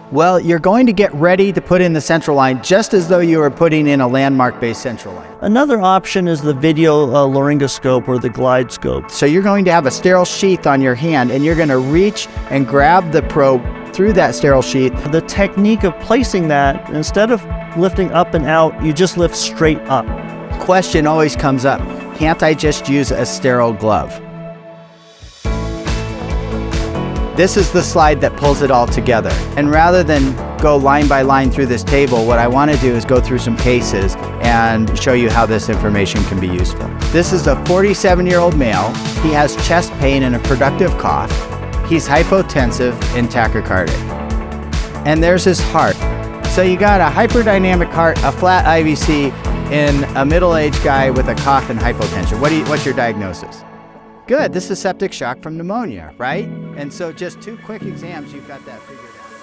Well, you're going to get ready to put in the central line just as though you were putting in a landmark-based central line. Another option is the video laryngoscope or the glide scope. So you're going to have a sterile sheath on your hand, and you're going to reach and grab the probe through that sterile sheath. The technique of placing that, instead of lifting up and out, you just lift straight up. Question always comes up, can't I just use a sterile glove? This is the slide that pulls it all together. And rather than go line by line through this table, what I want to do is go through some cases and show you how this information can be useful. This is a 47-year-old male. He has chest pain and a productive cough. He's hypotensive and tachycardic. And there's his heart. So you got a hyperdynamic heart, a flat IVC, in a middle-aged guy with a cough and hypotension. What's your diagnosis? Good, this is septic shock from pneumonia, right? And so just 2 quick exams, you've got that figured out.